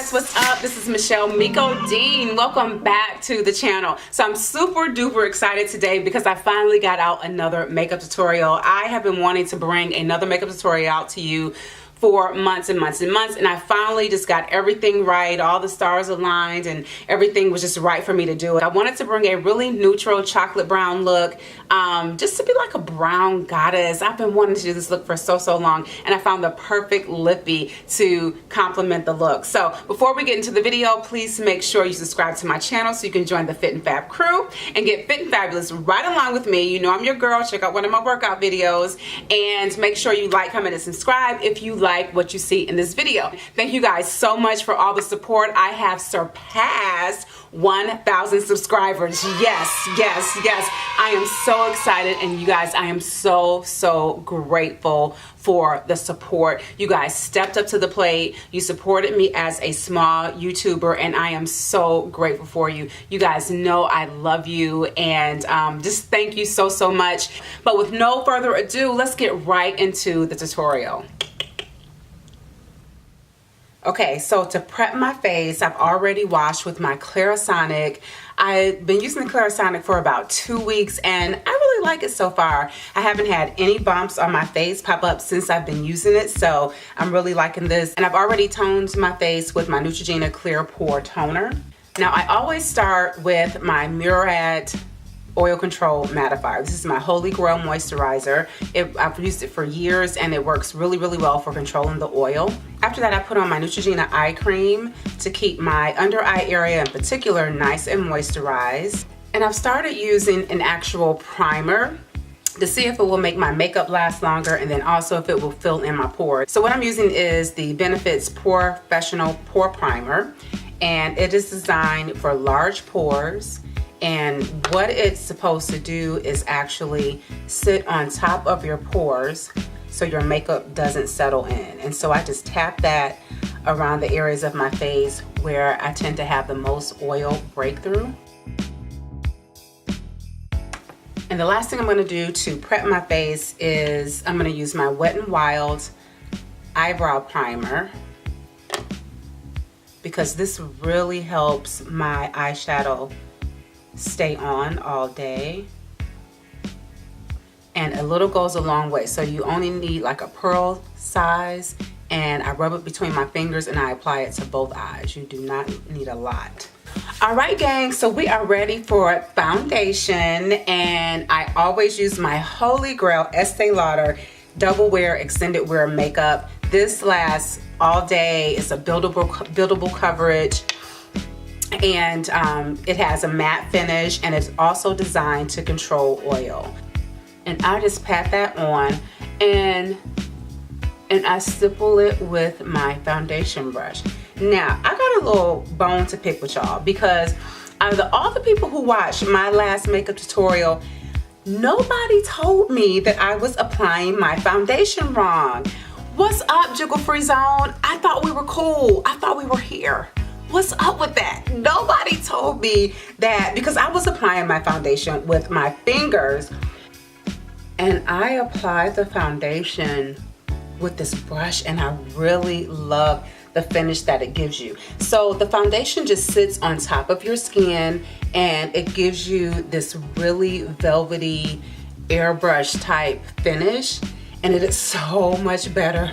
guys, what's up? This is Michelle Miko Dean. Welcome back to the channel. So I'm super duper excited today because I finally got out another makeup tutorial. I have been wanting to bring another makeup tutorial out to you for months and months and months, and I finally just got everything right. All the stars aligned and everything was just right for me to do it. I wanted to bring a really neutral chocolate brown look, just to be like a brown goddess. I've been wanting to do this look for so long, and I found the perfect lippy to complement the look. So before we get into the video, please make sure you subscribe to my channel so you can join the Fit and Fab crew and get fit and fabulous right along with me. You know I'm your girl. Check out one of my workout videos and make sure you like, comment, and subscribe if you like what you see in this video. Thank you guys so much for all the support. I have surpassed 1,000 subscribers. Yes. I am so excited, and you guys, I am so grateful for the support. You guys stepped up to the plate. You supported me as a small YouTuber, and I am so grateful for you. You guys know I love you, and just thank you so much. But with no further ado, let's get right into the tutorial. Okay, so to prep my face, I've already washed with my Clarisonic. I've been using the Clarisonic for about 2 weeks, and I really like it so far. I haven't had any bumps on my face pop up since I've been using it, so I'm really liking this. And I've already toned my face with my Neutrogena Clear Pore Toner. Now, I always start with my Murad Oil Control Mattifier. This is my holy grail moisturizer. I've used it for years, and it works really well for controlling the oil. After that, I put on my Neutrogena eye cream to keep my under eye area in particular nice and moisturized. And I've started using an actual primer to see if it will make my makeup last longer, and then also if it will fill in my pores. So what I'm using is the Benefit's Porefessional Pore Primer, and it is designed for large pores. And what it's supposed to do is actually sit on top of your pores so your makeup doesn't settle in. And so I just tap that around the areas of my face where I tend to have the most oil breakthrough. And the last thing I'm going to do to prep my face is I'm going to use my Wet n Wild eyebrow primer, because this really helps my eyeshadow stay on all day, and a little goes a long way. So you only need like a pearl size, and I rub it between my fingers and I apply it to both eyes. You do not need a lot. Alright gang, so we are ready for foundation, and I always use my holy grail Estee Lauder double wear extended wear makeup. This lasts all day. It's a buildable coverage, and it has a matte finish, and it's also designed to control oil. And I just pat that on, and I stipple it with my foundation brush. Now, I got a little bone to pick with y'all, because out of all the people who watched my last makeup tutorial, nobody told me that I was applying my foundation wrong. What's up, Jiggle Free Zone? I thought we were cool. I thought we were here. What's up with that? Nobody told me that, because I was applying my foundation with my fingers, and I applied the foundation with this brush, and I really love the finish that it gives you. So the foundation just sits on top of your skin, and it gives you this really velvety airbrush type finish, and it is so much better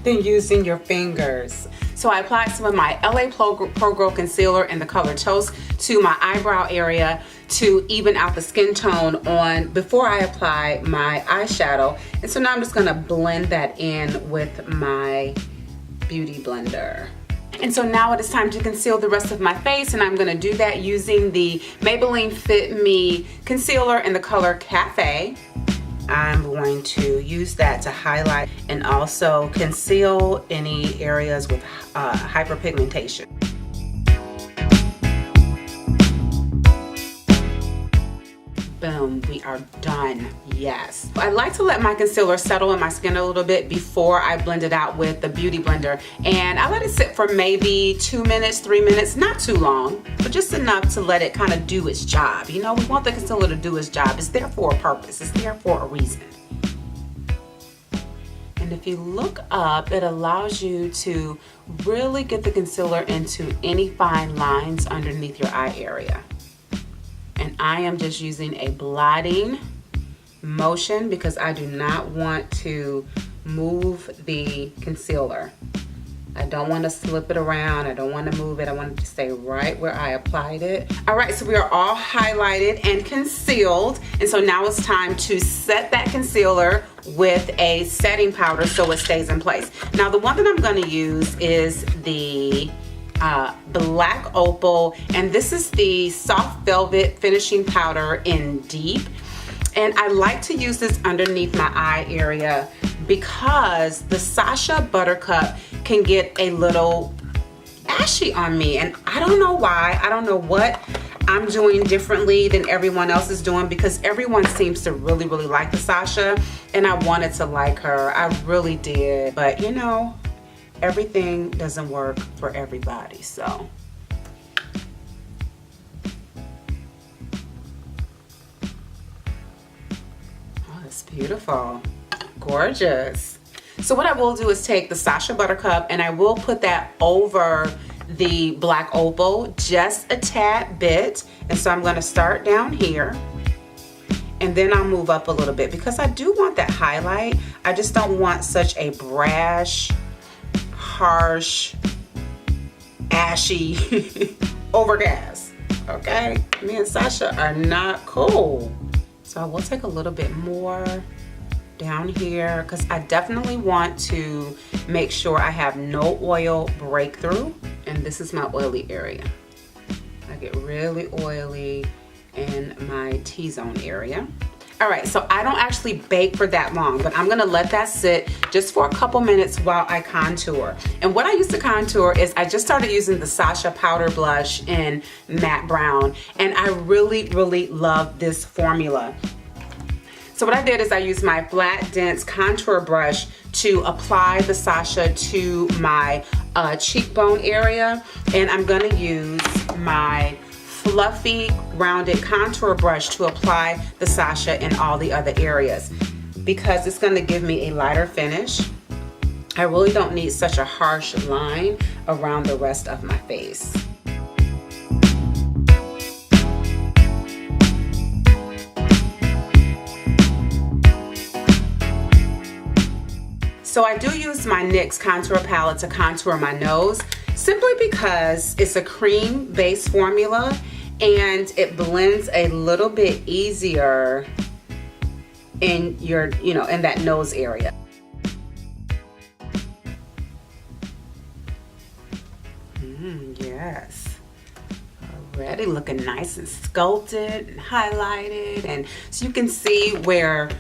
than using your fingers. So I applied some of my LA Pro Glow Concealer in the color Toast to my eyebrow area to even out the skin tone on before I apply my eyeshadow. And so now I'm just gonna blend that in with my beauty blender. And so now it is time to conceal the rest of my face, and I'm gonna do that using the Maybelline Fit Me concealer in the color Café. I'm going to use that to highlight and also conceal any areas with hyperpigmentation. Boom, we are done. Yes. I like to let my concealer settle in my skin a little bit before I blend it out with the beauty blender, and I let it sit for maybe 2 minutes, 3 minutes, not too long, but just enough to let it kind of do its job. You know, we want the concealer to do its job. It's there for a purpose. It's there for a reason. And if you look up, it allows you to really get the concealer into any fine lines underneath your eye area. And I am just using a blotting motion because I do not want to move the concealer. I don't want to slip it around. I don't want to move it. I want it to stay right where I applied it. All right, so we are all highlighted and concealed. And so now it's time to set that concealer with a setting powder so it stays in place. Now the one that I'm going to use is the Black Opal, and this is the Soft Velvet Finishing Powder in Deep. And I like to use this underneath my eye area because the Sacha Buttercup can get a little ashy on me, and I don't know why. I don't know what I'm doing differently than everyone else is doing, because everyone seems to really like the Sacha, and I wanted to like her. I really did, but you know, everything doesn't work for everybody, so. Oh, that's beautiful. Gorgeous. So what I will do is take the Sacha Buttercup and I will put that over the Black Opal just a tad bit. And so I'm going to start down here and then I'll move up a little bit because I do want that highlight. I just don't want such a brash, harsh, ashy overcast. Okay, me and Sacha are not cool. So I will take a little bit more down here because I definitely want to make sure I have no oil breakthrough. And this is my oily area. I get really oily in my T-zone area. All right, so I don't actually bake for that long, but I'm gonna let that sit just for a couple minutes while I contour. And what I use to contour is I just started using the Sacha Powder Blush in Matte Brown, and I really love this formula. So what I did is I used my flat, dense contour brush to apply the Sacha to my cheekbone area. And I'm gonna use my fluffy, rounded contour brush to apply the Sacha in all the other areas because it's gonna give me a lighter finish. I really don't need such a harsh line around the rest of my face. So I do use my NYX contour palette to contour my nose simply because it's a cream-based formula and it blends a little bit easier in your, you know, in that nose area. Yes. Already looking nice and sculpted and highlighted, and so you can see where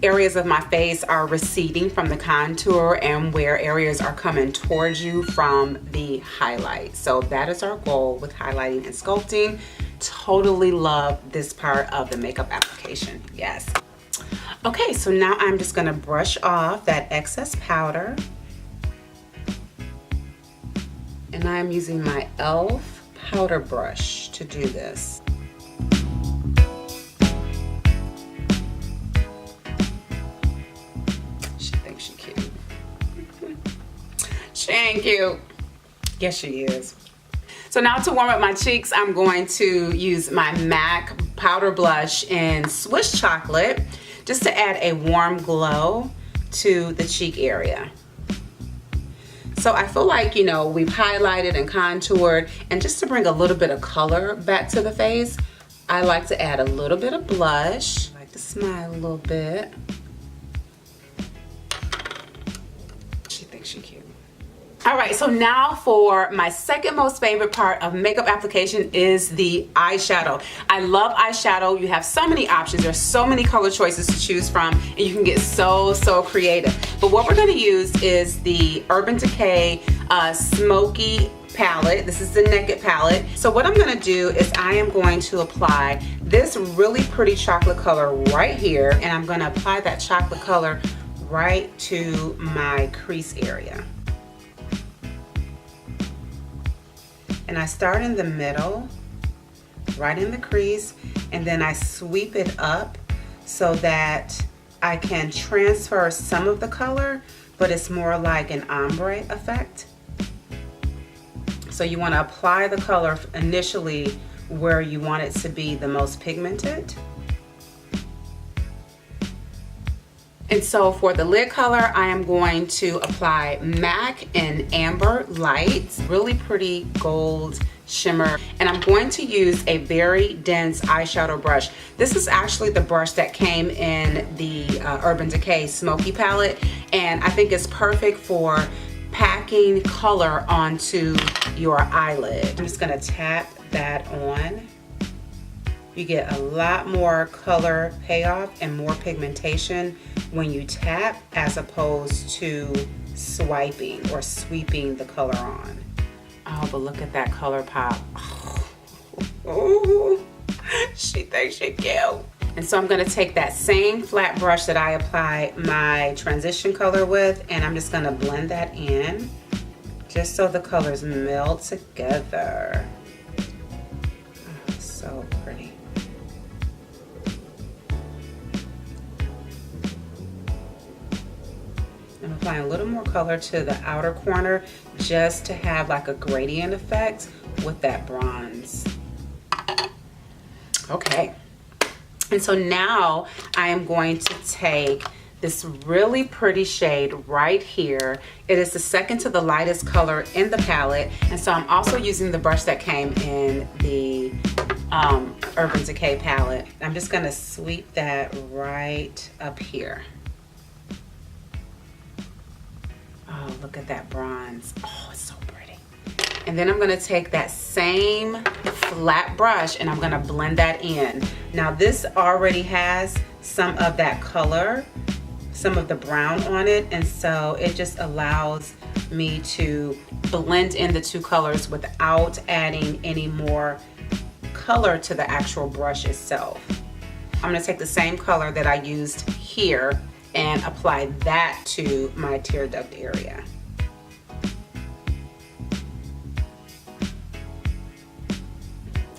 areas of my face are receding from the contour and where areas are coming towards you from the highlight. So that is our goal with highlighting and sculpting. Totally love this part of the makeup application. Yes. Okay, so now I'm just gonna brush off that excess powder. And I'm using my e.l.f. powder brush to do this. She ain't cute. Yes, she is. So now to warm up my cheeks, I'm going to use my MAC powder blush in Swiss Chocolate just to add a warm glow to the cheek area. So I feel like, you know, we've highlighted and contoured, and just to bring a little bit of color back to the face, I like to add a little bit of blush. I like to smile a little bit. She thinks she's cute. All right, so now for my second most favorite part of makeup application is the eyeshadow. I love eyeshadow. You have so many options. There's so many color choices to choose from, and you can get so creative. But what we're gonna use is the Urban Decay Smokey palette. This is the Naked palette. So what I'm gonna do is I am going to apply this really pretty chocolate color right here, and I'm gonna apply that chocolate color right to my crease area. And I start in the middle, right in the crease, and then I sweep it up so that I can transfer some of the color, but it's more like an ombre effect. So you want to apply the color initially where you want it to be the most pigmented. And so for the lid color, I am going to apply MAC in Amber Light, really pretty gold shimmer. And I'm going to use a very dense eyeshadow brush. This is actually the brush that came in the Urban Decay Smokey palette. And I think it's perfect for packing color onto your eyelid. I'm just gonna tap that on. You get a lot more color payoff and more pigmentation when you tap as opposed to swiping or sweeping the color on. Oh, but look at that color pop. Oh, she thinks she's cute. And so I'm gonna take that same flat brush that I applied my transition color with, and I'm just gonna blend that in just so the colors meld together. Oh, so pretty. I'm applying a little more color to the outer corner just to have like a gradient effect with that bronze. Okay. And so now I am going to take this really pretty shade right here. It is the second to the lightest color in the palette. And so I'm also using the brush that came in the Urban Decay palette. I'm just gonna sweep that right up here. Oh, look at that bronze. Oh, it's so pretty. And then I'm gonna take that same flat brush and I'm gonna blend that in. Now this already has some of that color, some of the brown on it, and so it just allows me to blend in the two colors without adding any more color to the actual brush itself. I'm gonna take the same color that I used here and apply that to my tear duct area.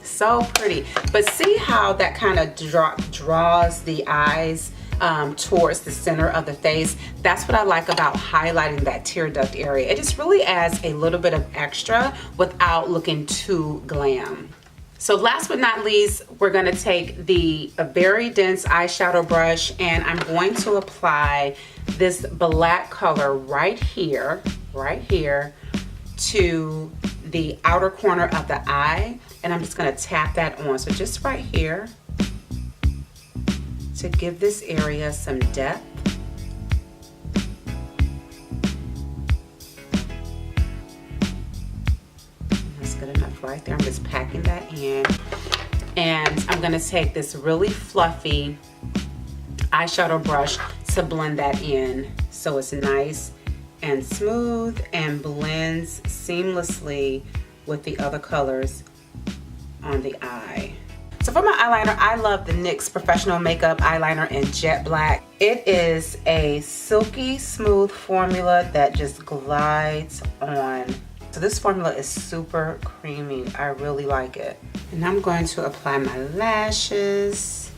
So pretty. But see how that kind of draws the eyes towards the center of the face? That's what I like about highlighting that tear duct area. It just really adds a little bit of extra without looking too glam. So last but not least, we're gonna take a very dense eyeshadow brush and I'm going to apply this black color right here to the outer corner of the eye. And I'm just gonna tap that on. So just right here to give this area some depth. That's good enough right there. I'm just packing that in. And I'm gonna take this really fluffy eyeshadow brush to blend that in so it's nice and smooth and blends seamlessly with the other colors on the eye. So for my eyeliner, I love the NYX Professional Makeup Eyeliner in Jet Black. It is a silky smooth formula that just glides on. So this formula is super creamy. I really like it. And I'm going to apply my lashes.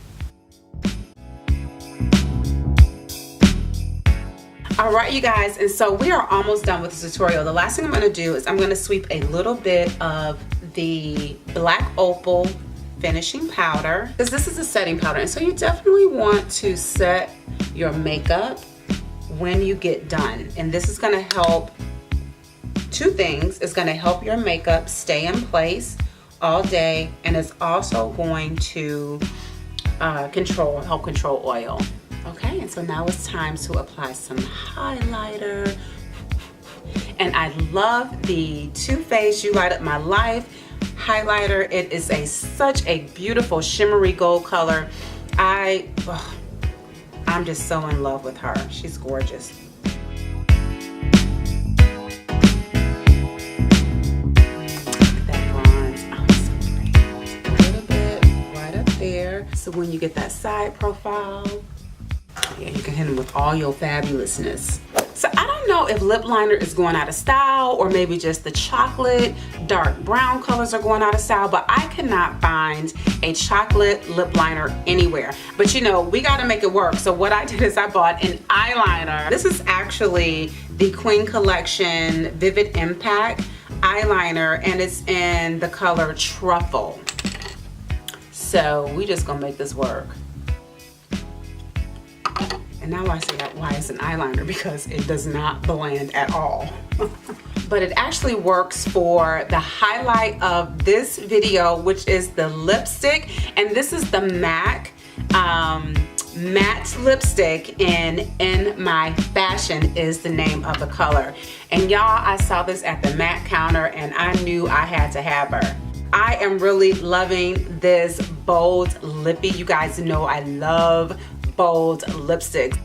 All right, you guys, and so we are almost done with this tutorial. The last thing I'm gonna do is I'm gonna sweep a little bit of the black Opal finishing powder, because this is a setting powder, and so you definitely want to set your makeup when you get done. And this is gonna help two things. It's gonna help your makeup stay in place all day, and it's also going to help control oil. Okay, and so now it's time to apply some highlighter. And I love the Too Faced You Light Up My Life highlighter. It is such a beautiful shimmery gold color. I'm just so in love with her. She's gorgeous. So when you get that side profile, yeah, you can hit them with all your fabulousness. So I don't know if lip liner is going out of style, or maybe just the chocolate dark brown colors are going out of style, but I cannot find a chocolate lip liner anywhere. But you know, we got to make it work. So what I did is I bought an eyeliner. This is actually the Queen Collection Vivid Impact eyeliner, and it's in the color Truffle. So we just gonna make this work. And now I see why it's an eyeliner, because it does not blend at all. But it actually works for the highlight of this video, which is the lipstick. And this is the MAC matte lipstick in My Fashion is the name of the color. And y'all, I saw this at the MAC counter and I knew I had to have her. I am really loving this bold lippy. You guys know I love bold lipsticks.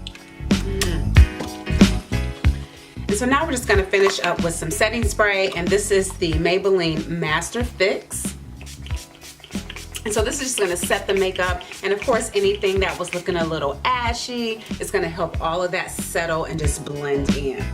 And so now we're just gonna finish up with some setting spray, and this is the Maybelline Master Fix. And so this is just gonna set the makeup, and of course anything that was looking a little ashy is gonna help all of that settle and just blend in.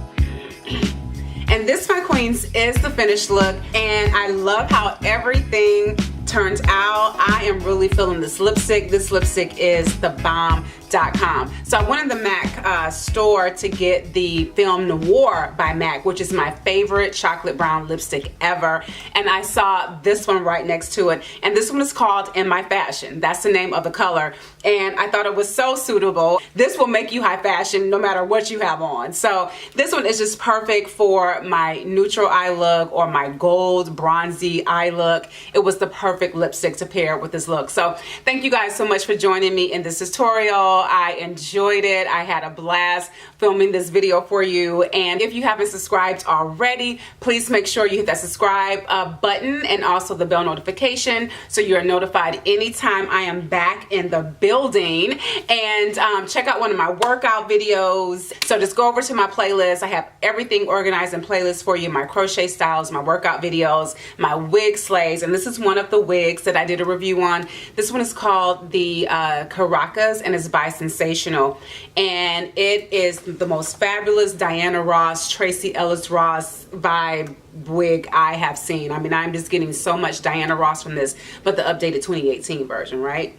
And this, my queens, is the finished look, and I love how everything turns out. I am really feeling this lipstick. This lipstick is thebomb.com. So I went in the MAC store to get the Film Noir by MAC, which is my favorite chocolate brown lipstick ever. And I saw this one right next to it. And this one is called In My Fashion. That's the name of the color. And I thought it was so suitable. This will make you high fashion no matter what you have on. So this one is just perfect for my neutral eye look or my gold bronzy eye look. It was the perfect lipstick to pair with this look. So thank you guys so much for joining me in this tutorial. I enjoyed it. I had a blast filming this video for you. And if you haven't subscribed already, please make sure you hit that subscribe button and also the bell notification so you're notified anytime I am back in the building. And check out one of my workout videos. So just go over to my playlist. I have everything organized in playlists for you. My crochet styles, my workout videos, my wig slays. And this is one of the wigs that I did a review on. This one is called the Caracas, and it's by Sensational. And it is the most fabulous Diana Ross, Tracy Ellis Ross vibe wig I have seen. I mean, I'm just getting so much Diana Ross from this, but the updated 2018 version, right?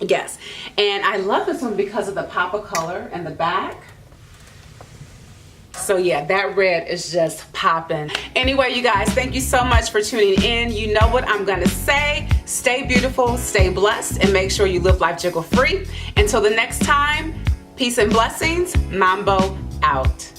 Yes. And I love this one because of the pop of color in the back. So yeah, that red is just popping. Anyway, you guys, thank you so much for tuning in. You know what I'm gonna say. Stay beautiful, stay blessed, and make sure you live life jiggle free. Until the next time, peace and blessings. Mambo out.